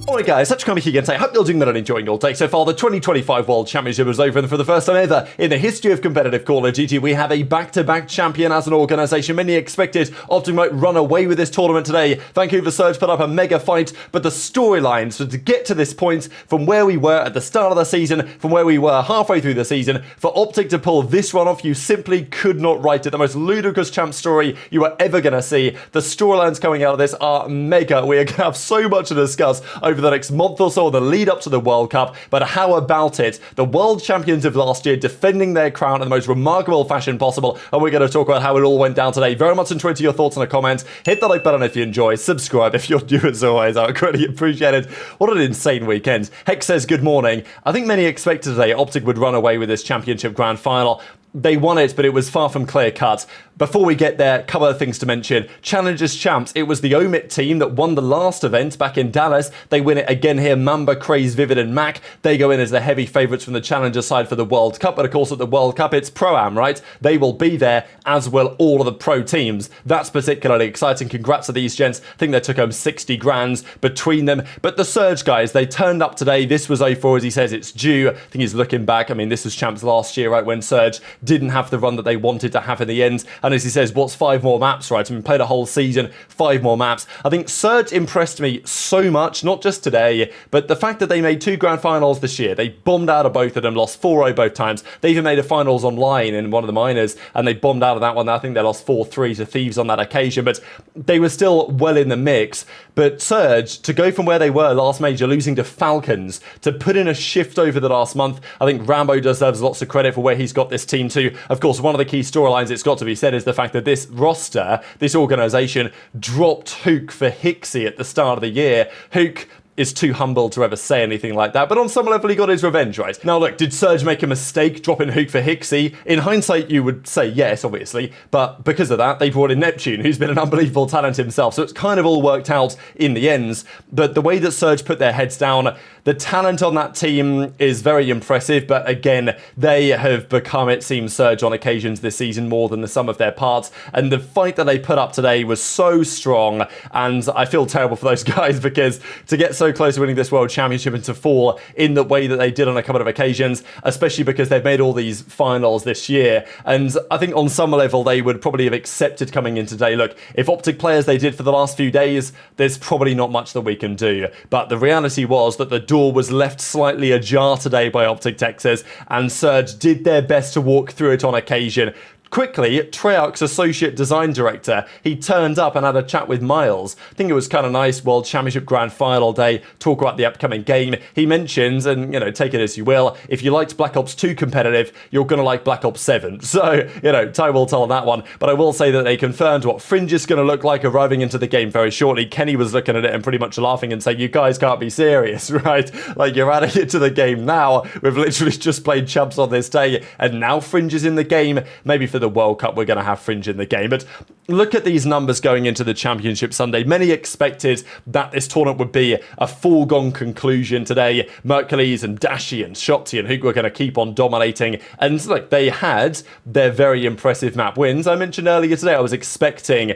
Alright guys, such coming again today. Hope you're doing that and enjoying your day so far. The 2025 World Championship is over, and for the first time ever in the history of competitive Call of Duty, we have a back-to-back champion as an organisation. Many expected OpTic might run away with this tournament today. Vancouver Surge put up a mega fight, but the storylines, so to get to this point, from where we were at the start of the season, from where we were halfway through the season, for OpTic to pull this one off, you simply could not write it. The most ludicrous champ story you are ever going to see. The storylines coming out of this are mega. We are going to have so much to discuss over the next month or so, the lead up to the World Cup. But how about it? The world champions of last year defending their crown in the most remarkable fashion possible, and we're going to talk about how it all went down today. Very much enjoyed your thoughts in the comments. Hit the like button if you enjoy. Subscribe if you're new as always. I would greatly appreciate it. What an insane weekend. Hex says good morning. I think many expected today OpTic would run away with this championship grand final. They won it, but it was far from clear cut. Before we get there, a couple of things to mention. Challengers Champs, it was the Omit team that won the last event back in Dallas. They win it again here. Mamba, Craze, Vivid and Mack, they go in as the heavy favourites from the Challenger side for the World Cup. But of course at the World Cup it's Pro-Am, right? They will be there, as will all of the pro teams. That's particularly exciting. Congrats to these gents. I think they took home 60 grand between them. But the Surge guys, they turned up today. This was 04, as he says, it's due. I think he's looking back. I mean, this was Champs last year, right, when Surge didn't have the run that they wanted to have in the end. And as he says, what's 5 more maps, right? I mean, played a whole season, 5 more maps. I think Surge impressed me so much, not just today, but the fact that they made 2 grand finals this year. They bombed out of both of them, lost 4-0 both times. They even made a finals online in one of the minors, and they bombed out of that one. I think they lost 4-3 to Thieves on that occasion, but they were still well in the mix. But Surge, to go from where they were last major, losing to Falcons, to put in a shift over the last month, I think Rambo deserves lots of credit for where he's got this team to. Of course, one of the key storylines, it's got to be said, is the fact that this roster, this organisation, dropped Huke for Hixie at the start of the year. Huke is too humble to ever say anything like that, but on some level he got his revenge, right? Now look, did Surge make a mistake dropping Huke for Hixie? In hindsight you would say yes, obviously, but because of that they brought in Neptune, who's been an unbelievable talent himself, so it's kind of all worked out in the end. But the way that Surge put their heads down, the talent on that team is very impressive, but again, they have become, it seems, Surge on occasions this season more than the sum of their parts, and the fight that they put up today was so strong, and I feel terrible for those guys because to get so close to winning this World Championship and to fall in the way that they did on a couple of occasions, especially because they've made all these finals this year, and I think on some level they would probably have accepted coming in today. Look, if OpTic play as they did for the last few days, there's probably not much that we can do, but the reality was that the door was left slightly ajar today by OpTic Texas, and Surge did their best to walk through it on occasion. Quickly, Treyarch's associate design director, he turned up and had a chat with Miles. I think it was kind of nice, World Championship Grand Final day, talk about the upcoming game. He mentions, and you know, take it as you will, if you liked Black Ops 2 competitive, you're going to like Black Ops 7. So, you know, time will tell on that one. But I will say that they confirmed what Fringe is going to look like arriving into the game very shortly. Kenny was looking at it and pretty much laughing and saying, you guys can't be serious, right? Like, you're adding it to the game now. We've literally just played Champs on this day, and now Fringe is in the game. Maybe for the World Cup we're going to have Fringe in the game, but look at these numbers going into the Championship Sunday. Many expected that this tournament would be a foregone conclusion today. Mercules and Dashy and Shotzzy and Huke were going to keep on dominating, and look, they had their very impressive map wins. I mentioned earlier today I was expecting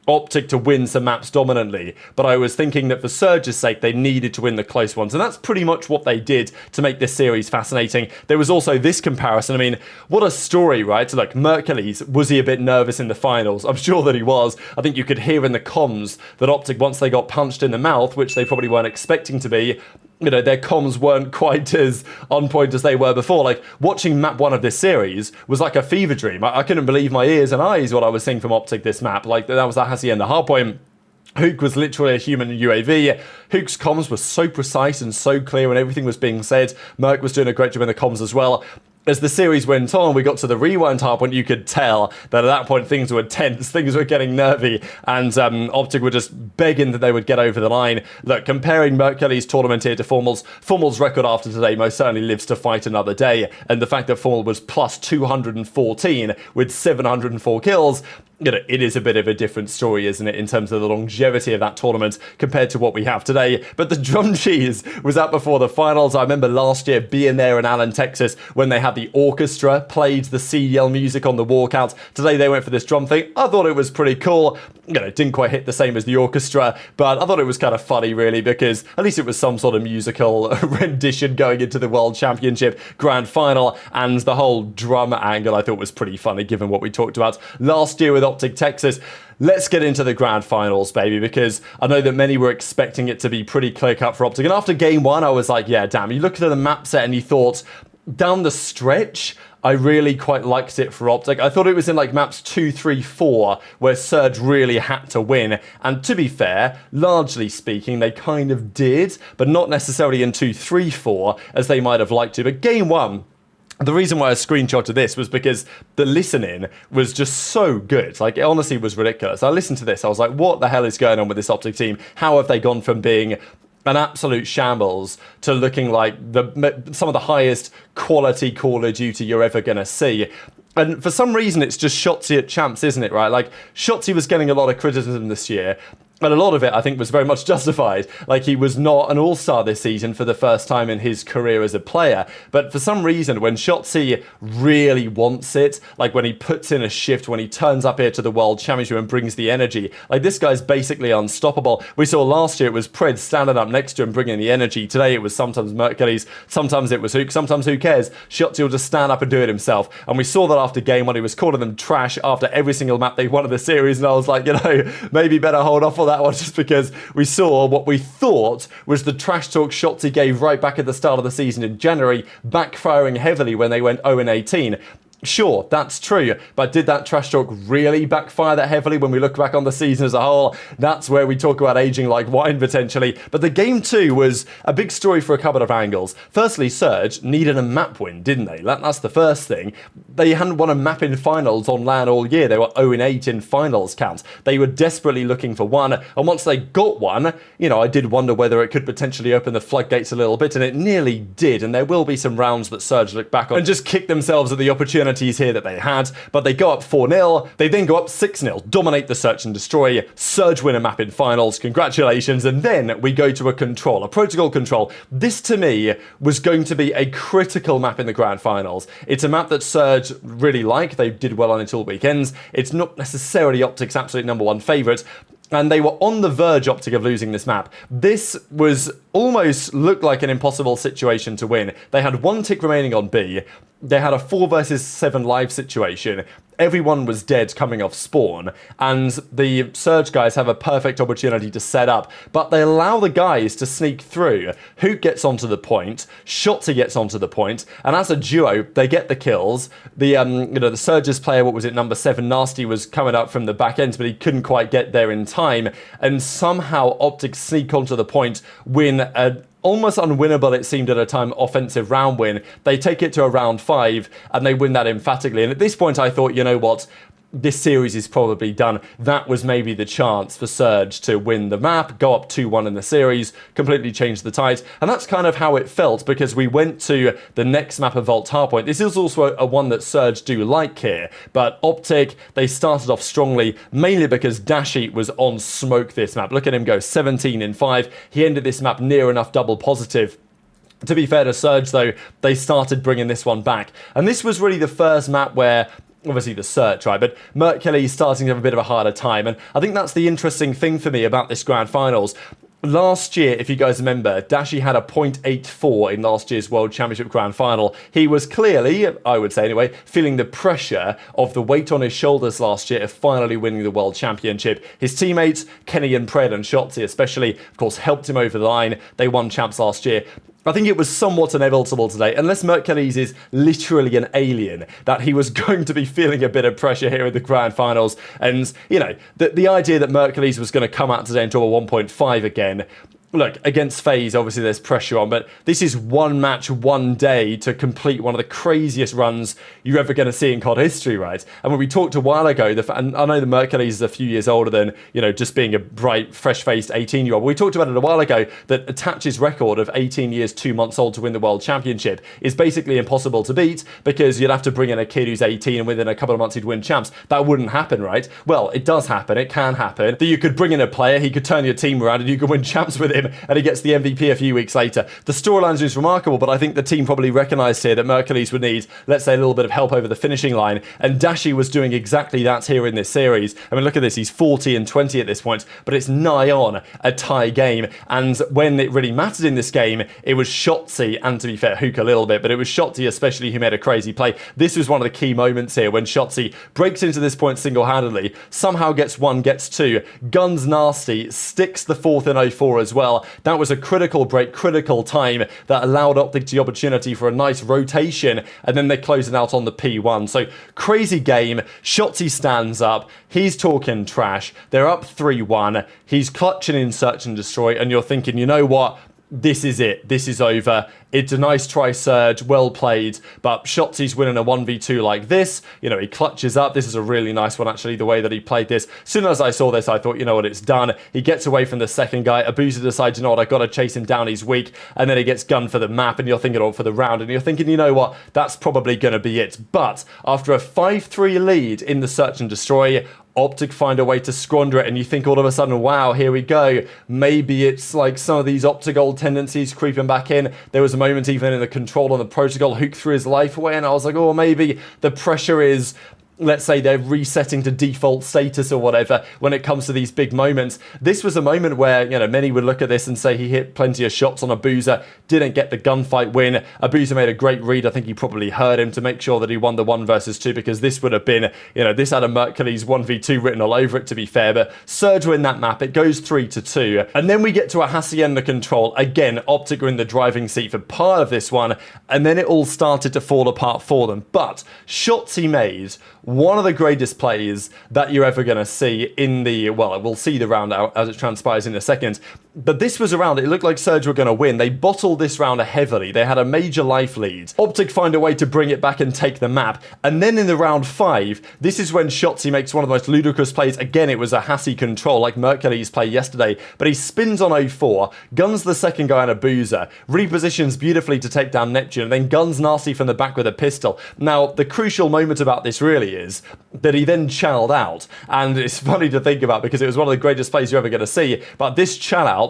OpTic to win some maps dominantly, but I was thinking that for Surge's sake they needed to win the close ones, and that's pretty much what they did to make this series fascinating. There was also this comparison. I mean, what a story, right? So like, Mercules, was he a bit nervous in the finals? I'm sure that he was. I think you could hear in the comms that OpTic, once they got punched in the mouth, which they probably weren't expecting to be, you know, their comms weren't quite as on point as they were before. Like, watching map 1 of this series was like a fever dream. I couldn't believe my ears and eyes what I was seeing from OpTic this map. Like, that was the Hassie and the hardpoint. Huke was literally a human UAV. Huke's comms were so precise and so clear when everything was being said. Merc was doing a great job in the comms as well. As the series went on, we got to the rewind hardpoint, you could tell that at that point things were tense, things were getting nervy, and OpTic were just begging that they would get over the line. Look, comparing Mercury's tournament here to Formal's record after today most certainly lives to fight another day, and the fact that Formal was plus 214 with 704 kills, it is a bit of a different story, isn't it, in terms of the longevity of that tournament compared to what we have today. But the drum cheese was out before the finals. I remember last year being there in Allen, Texas, when they had the orchestra played the CDL music on the walkout. Today they went for this drum thing. I thought it was pretty cool. It didn't quite hit the same as the orchestra, but I thought it was kind of funny, really, because at least it was some sort of musical rendition going into the World Championship Grand Final, and the whole drum angle I thought was pretty funny, given what we talked about last year with OpTic Texas. Let's get into the Grand Finals, baby, because I know that many were expecting it to be pretty clear-cut for OpTic, and after Game 1, I was like, yeah, damn, you looked at the map set and you thought, down the stretch, I really quite liked it for OpTic. I thought it was in like maps 2, 3, 4 where Surge really had to win. And to be fair, largely speaking, they kind of did, but not necessarily in 2, 3, 4 as they might have liked to. But Game 1, the reason why I screenshotted this was because the listening was just so good. Like, it honestly was ridiculous. I listened to this, I was like, what the hell is going on with this OpTic team? How have they gone from being an absolute shambles to looking like some of the highest quality Call of Duty you're ever going to see? And for some reason, it's just Shotzzy at Champs, isn't it, right? Like, Shotzzy was getting a lot of criticism this year, and a lot of it, I think, was very much justified. Like, he was not an all-star this season for the first time in his career as a player. But for some reason, when Shotzzy really wants it, like when he puts in a shift, when he turns up here to the World Championship and brings the energy, like, this guy's basically unstoppable. We saw last year it was Pred standing up next to him bringing the energy. Today it was sometimes Mercules, sometimes it was Huke, sometimes who cares? Shotzzy will just stand up and do it himself. And we saw that after Game 1, he was calling them trash after every single map they won of the series, and I was like, maybe better hold off on that one, just because we saw what we thought was the trash talk Shotzzy gave right back at the start of the season in January, backfiring heavily when they went 0-18. Sure, that's true, but did that trash talk really backfire that heavily when we look back on the season as a whole? That's where we talk about aging like wine, potentially. But the Game 2 was a big story for a couple of angles. Firstly, Surge needed a map win, didn't they? That's the first thing. They hadn't won a map in finals on LAN all year. They were 0-8 in finals count. They were desperately looking for one, and once they got one, I did wonder whether it could potentially open the floodgates a little bit, and it nearly did, and there will be some rounds that Surge look back on and just kick themselves at the opportunity here that they had, but they go up 4-0, they then go up 6-0, dominate the search and destroy, Surge win a map in finals, congratulations, and then we go to a protocol control. This to me was going to be a critical map in the Grand Finals. It's a map that Surge really like, they did well on it all weekends, it's not necessarily OpTic's absolute #1 favourite, and they were on the verge, OpTic, of losing this map. This was almost looked like an impossible situation to win. They had 1 tick remaining on B. They had a 4 versus 7 live situation. Everyone was dead coming off spawn, and the Surge guys have a perfect opportunity to set up, but they allow the guys to sneak through. Huke gets onto the point, Shotzzy gets onto the point, and as a duo, they get the kills. The Surge's player, what was it, number 7, Nastie, was coming up from the back end, but he couldn't quite get there in time, and somehow OpTic sneak onto the point, win a almost unwinnable, it seemed at a time, offensive round win. They take it to a round 5, and they win that emphatically. And at this point, I thought, you know what? This series is probably done. That was maybe the chance for Surge to win the map, go up 2-1 in the series, completely change the tide. And that's kind of how it felt, because we went to the next map of Vault Hardpoint. This is also a one that Surge do like here, but OpTic, they started off strongly, mainly because Dashy was on smoke this map. Look at him go, 17 in 5. He ended this map near enough double positive. To be fair to Surge, though, they started bringing this one back. And this was really the first map where, obviously the search, right, but Mercules starting to have a bit of a harder time, and I think that's the interesting thing for me about this Grand Finals. Last year, if you guys remember, Dashy had a 0.84 in last year's World Championship Grand Final. He was clearly, I would say anyway, feeling the pressure of the weight on his shoulders last year of finally winning the World Championship. His teammates, Kenny and Pred and Shotzzy especially, of course, helped him over the line. They won champs last year. I think it was somewhat inevitable today, unless Mercules is literally an alien, that he was going to be feeling a bit of pressure here in the Grand Finals. And, the idea that Mercules was going to come out today and draw a 1.5 again look, against FaZe, obviously there's pressure on, but this is one match, one day to complete one of the craziest runs you're ever going to see in COD history, right? And when we talked a while ago, and I know the Mercules is a few years older than, you know, just being a bright, fresh-faced 18-year-old. We talked about it a while ago that Attach's record of 18 years, 2 months old to win the World Championship is basically impossible to beat because you'd have to bring in a kid who's 18 and within a couple of months he'd win champs. That wouldn't happen, right? Well, it does happen. It can happen. That you could bring in a player, he could turn your team around and you could win champs with him and he gets the MVP a few weeks later. The storylines is remarkable, but I think the team probably recognised here that Mercules would need, let's say, a little bit of help over the finishing line, and Dashy was doing exactly that here in this series. I mean, look at this, he's 40 and 20 at this point, but it's nigh on a tie game, and when it really mattered in this game, it was Shotzzy, and to be fair, Huke a little bit, but it was Shotzzy especially who made a crazy play. This was one of the key moments here when Shotzzy breaks into this point single-handedly, somehow gets one, gets two, guns Nastie, sticks the fourth in 04 as well. That was a critical break, critical time that allowed OpTic the opportunity for a nice rotation, and then they close it out on the P1. So crazy game. Shotzzy stands up, he's talking trash, they're up 3-1, he's clutching in search and destroy, and you're thinking, you know what? This is it. This is over. It's a nice try, Surge. Well played. But Shotzy's winning a 1v2 like this. You know, he clutches up. This is a really nice one, actually, the way that he played this. As soon as I saw this, I thought, you know what, it's done. He gets away from the second guy. Abuzah decides, you know what, I've got to chase him down. He's weak. And then he gets gunned for the map, and you're thinking, or for the round, and you're thinking, you know what, that's probably going to be it. But after a 5-3 lead in the search and destroy, OpTic find a way to squander it, and you think all of a sudden, wow, here we go. Maybe it's like some of these OpTic old tendencies creeping back in. There was a moment even in the control on the protocol, Huke threw his life away, and I was like, oh, maybe the pressure is, let's say they're resetting to default status or whatever when it comes to these big moments. This was a moment where, you know, many would look at this and say he hit plenty of shots on Abuzah, didn't get the gunfight win. Abuzah made a great read. I think he probably heard him to make sure that he won the 1 versus 2, because this would have been, you know, this had a Mercules 1v2 written all over it, to be fair. But Surge win that map. It goes 3-2. And then we get to a Hacienda control. Again, OpTic are in the driving seat for part of this one. And then it all started to fall apart for them. But Shotzzy made one of the greatest plays that you're ever going to see in the, well, we'll see the round out as it transpires in a second. But this was a round, it looked like Surge were going to win. They bottled this round heavily. They had a major life lead. OpTic find a way to bring it back and take the map. And then in the round 5, this is when Shotzzy makes one of the most ludicrous plays. Again, it was a Hassie control like Mercules play yesterday. But he spins on 04, guns the second guy on Abuzah, repositions beautifully to take down Neptune, and then guns Nastie from the back with a pistol. Now, the crucial moment about this really is that he then challed out. And it's funny to think about because it was one of the greatest plays you're ever going to see. But this chall out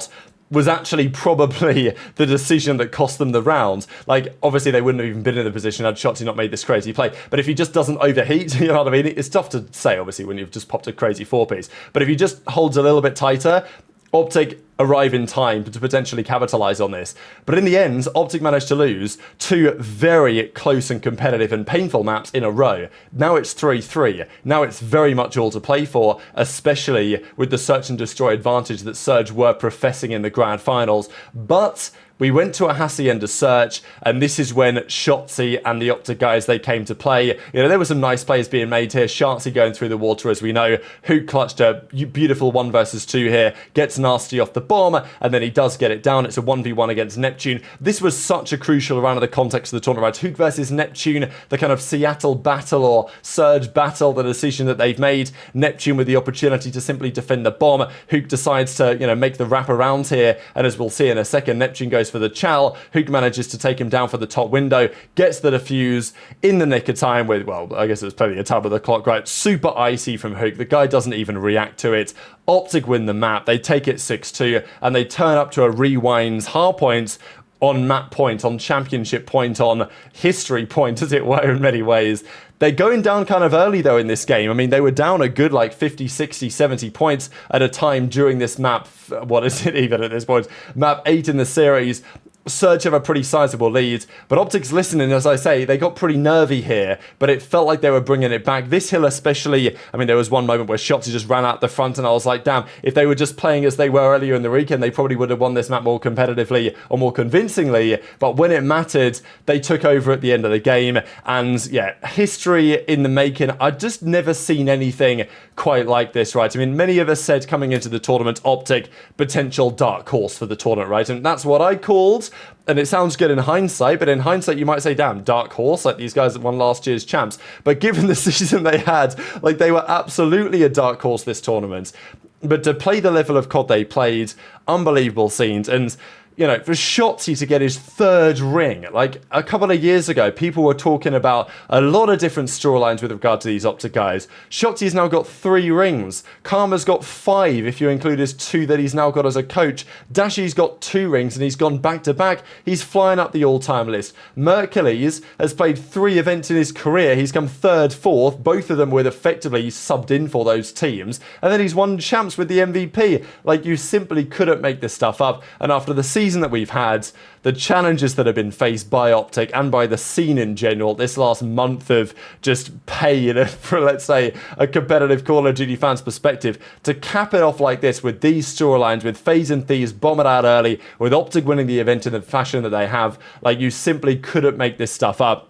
was actually probably the decision that cost them the round. Like, obviously they wouldn't have even been in the position had Shotzzy not made this crazy play. But if he just doesn't overheat, you know what I mean? It's tough to say, obviously, when you've just popped a crazy 4-piece. But if he just holds a little bit tighter, OpTic arrive in time to potentially capitalize on this. But in the end, OpTic managed to lose 2 very close and competitive and painful maps in a row. Now it's 3-3. Now it's very much all to play for, especially with the search and destroy advantage that Surge were professing in the grand finals. But we went to a Hacienda search, and this is when Shotzzy and the OpTic guys, they came to play. You know, there were some nice plays being made here. Shotzzy going through the water, as we know. Huke clutched a beautiful 1 versus 2 here, gets Nastie off the bomb, and then he does get it down. It's a 1v1 against Neptune. This was such a crucial round of the context of the tournament. Huke versus Neptune, the kind of Seattle battle or Surge battle, the decision that they've made. Neptune with the opportunity to simply defend the bomb. Huke decides to, you know, make the wrap around here, and as we'll see in a second, Neptune goes for the chow. Huke manages to take him down for the top window, gets the defuse in the nick of time with, well, I guess it was plenty of time with the clock, right? Super icy from Huke. The guy doesn't even react to it. OpTic win the map. They take it 6-2, and they turn up to a rewinds hard point on map point, on championship point, on history point, as it were, in many ways. They're going down kind of early, though, in this game. I mean, they were down a good, like, 50, 60, 70 points at a time during this map. What is it even at this point? Map 8 in the series. Surge have a pretty sizable lead, but OpTic's listening. As I say, they got pretty nervy here, but it felt like they were bringing it back. This hill especially, I mean, there was one moment where Shotzzy just ran out the front, and I was like, damn, if they were just playing as they were earlier in the weekend, they probably would have won this map more competitively or more convincingly, but when it mattered, they took over at the end of the game, and yeah, history in the making. I'd just never seen anything quite like this, right? I mean, many of us said coming into the tournament, OpTic, potential dark horse for the tournament, right? And that's what I called. And it sounds good in hindsight, but in hindsight, you might say, damn, dark horse, like these guys that won last year's champs. But given the season they had, like they were absolutely a dark horse this tournament. But to play the level of COD they played, unbelievable scenes. And you know, for Shotzzy to get his 3rd ring, like a couple of years ago, people were talking about a lot of different storylines with regard to these OpTic guys. Shotzzy's now got 3 rings. Karma's got 5 if you include his 2 that he's now got as a coach. Dashy's got 2 rings and he's gone back to back. He's flying up the all-time list. Mercules has played 3 events in his career. He's come 3rd, 4th, both of them with effectively subbed in for those teams. And then he's won champs with the MVP. Like, you simply couldn't make this stuff up. And after the season that we've had, the challenges that have been faced by OpTic and by the scene in general, this last month of just pain for, let's say, a competitive Call of Duty fan's perspective, to cap it off like this with these storylines, with FaZe and Thieves bomb it out early, with OpTic winning the event in the fashion that they have, like, you simply couldn't make this stuff up.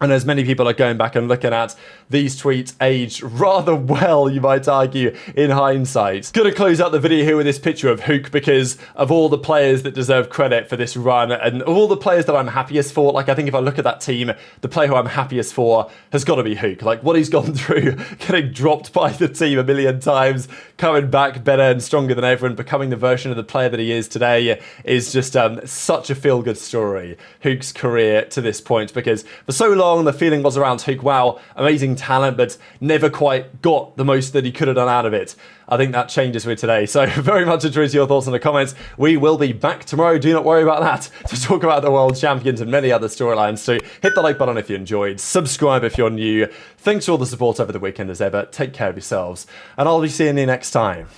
And as many people are going back and looking at these tweets aged rather well, you might argue, in hindsight. Gonna close out the video here with this picture of Huke because of all the players that deserve credit for this run and all the players that I'm happiest for. Like, I think if I look at that team, the player who I'm happiest for has got to be Huke. Like, what he's gone through, getting dropped by the team a million times, coming back better and stronger than ever and becoming the version of the player that he is today is just such a feel-good story, Huke's career to this point, because for so long, the feeling was around Huke, wow, amazing talent, but never quite got the most that he could have done out of it. I think that changes with today. So very much interested your thoughts in the comments. We will be back tomorrow, do not worry about that, to talk about the world champions and many other storylines. So hit the like button if you enjoyed, subscribe if you're new. Thanks for all the support over the weekend as ever. Take care of yourselves, and I'll be seeing you next time.